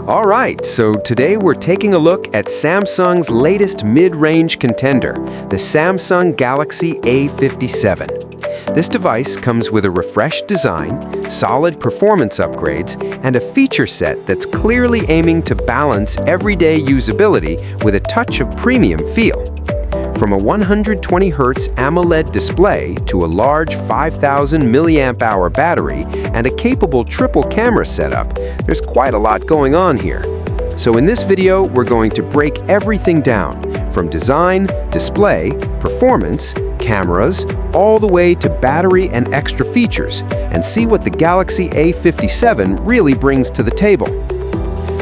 All right, so today we're taking a look at Samsung's latest mid-range contender, the Samsung Galaxy A57. This device comes with a refreshed design, solid performance upgrades, and a feature set that's clearly aiming to balance everyday usability with a touch of premium feel. From a 120Hz AMOLED display to a large 5,000 mAh battery and a capable triple camera setup, there's quite a lot going on here. So in this video, we're going to break everything down, from design, display, performance, cameras, all the way to battery and extra features, and see what the Galaxy A57 really brings to the table.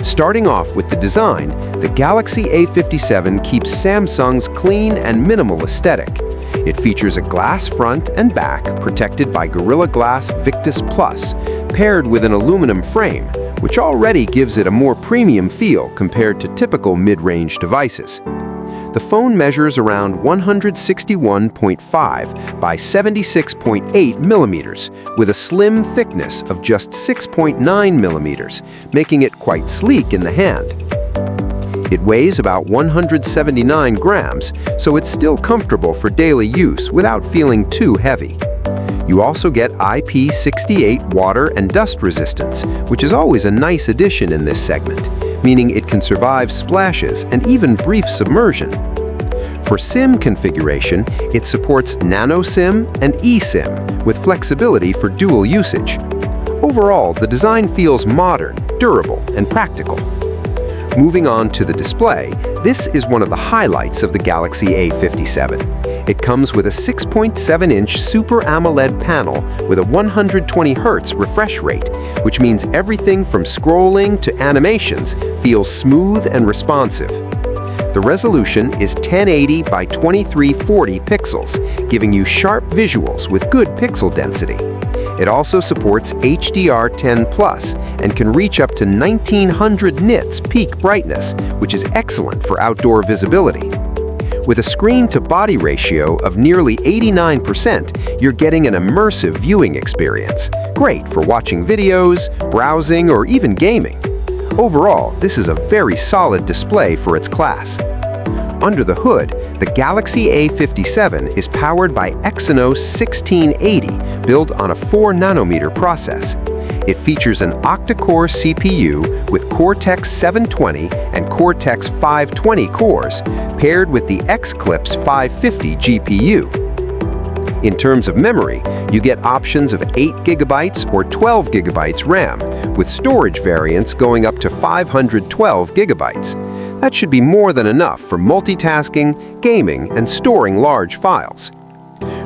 Starting off with the design, the Galaxy A57 keeps Samsung's clean and minimal aesthetic. It features a glass front and back protected by Gorilla Glass Victus Plus, paired with an aluminum frame, which already gives it a more premium feel compared to typical mid-range devices. The phone measures around 161.5 by 76.8 millimeters, with a slim thickness of just 6.9 millimeters, making it quite sleek in the hand. It weighs about 179 grams, so it's still comfortable for daily use without feeling too heavy. You also get IP68 water and dust resistance, which is always a nice addition in this segment, meaning it can survive splashes and even brief submersion. For SIM configuration, it supports nano SIM and eSIM with flexibility for dual usage. Overall, the design feels modern, durable, and practical. Moving on to the display, this is one of the highlights of the Galaxy A57. It comes with a 6.7-inch Super AMOLED panel with a 120Hz refresh rate, which means everything from scrolling to animations feels smooth and responsive. The resolution is 1080 by 2340 pixels, giving you sharp visuals with good pixel density. It also supports HDR10+ and can reach up to 1900 nits peak brightness, which is excellent for outdoor visibility. With a screen-to-body ratio of nearly 89%, you're getting an immersive viewing experience, great for watching videos, browsing, or even gaming. Overall, this is a very solid display for its class. Under the hood, the Galaxy A57 is powered by Exynos 1680, built on a 4nm process. It features an octa-core CPU with Cortex 720 and Cortex 520 cores, paired with the Xclipse 550 GPU. In terms of memory, you get options of 8GB or 12GB RAM, with storage variants going up to 512GB. That should be more than enough for multitasking, gaming, and storing large files.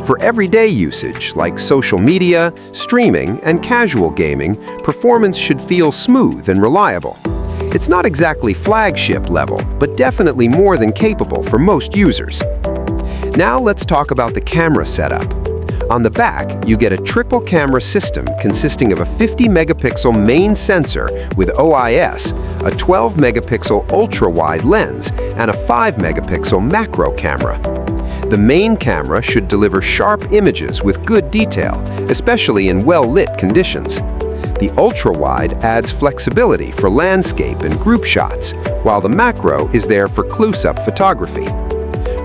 For everyday usage, like social media, streaming, and casual gaming, performance should feel smooth and reliable. It's not exactly flagship level, but definitely more than capable for most users. Now let's talk about the camera setup. On the back, you get a triple camera system consisting of a 50-megapixel main sensor with OIS, a 12-megapixel ultra-wide lens, and a 5-megapixel macro camera. The main camera should deliver sharp images with good detail, especially in well-lit conditions. The ultra-wide adds flexibility for landscape and group shots, while the macro is there for close-up photography.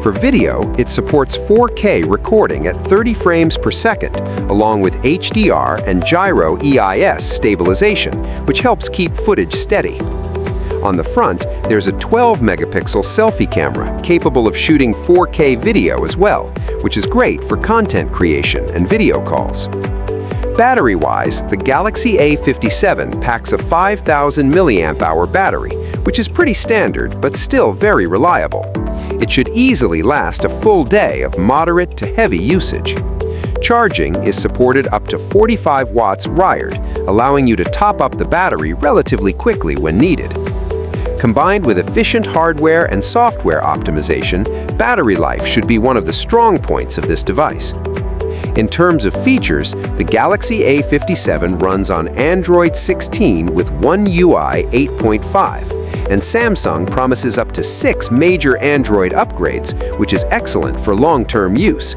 For video, it supports 4K recording at 30 frames per second, along with HDR and gyro EIS stabilization, which helps keep footage steady. On the front, there's a 12-megapixel selfie camera capable of shooting 4K video as well, which is great for content creation and video calls. Battery-wise, the Galaxy A57 packs a 5,000 mAh battery, which is pretty standard but still very reliable. It should easily last a full day of moderate to heavy usage. Charging is supported up to 45 watts wired, allowing you to top up the battery relatively quickly when needed. Combined with efficient hardware and software optimization, battery life should be one of the strong points of this device. In terms of features, the Galaxy A57 runs on Android 16 with One UI 8.5, and Samsung promises up to 6 major Android upgrades, which is excellent for long-term use.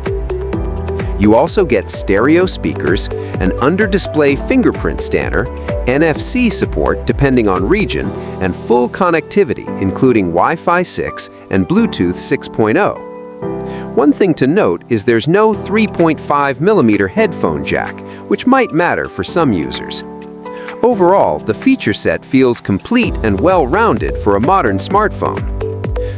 You also get stereo speakers, an under-display fingerprint scanner, NFC support depending on region, and full connectivity including Wi-Fi 6 and Bluetooth 6.0. One thing to note is there's no 3.5mm headphone jack, which might matter for some users. Overall, the feature set feels complete and well-rounded for a modern smartphone.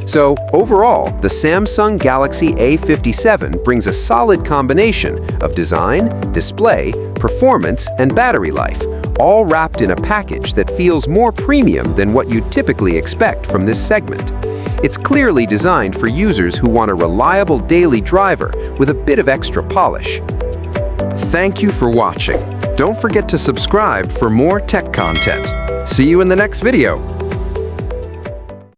So, overall, the Samsung Galaxy A57 brings a solid combination of design, display, performance, and battery life, all wrapped in a package that feels more premium than what you'd typically expect from this segment. It's clearly designed for users who want a reliable daily driver with a bit of extra polish. Thank you for watching. Don't forget to subscribe for more tech content. See you in the next video.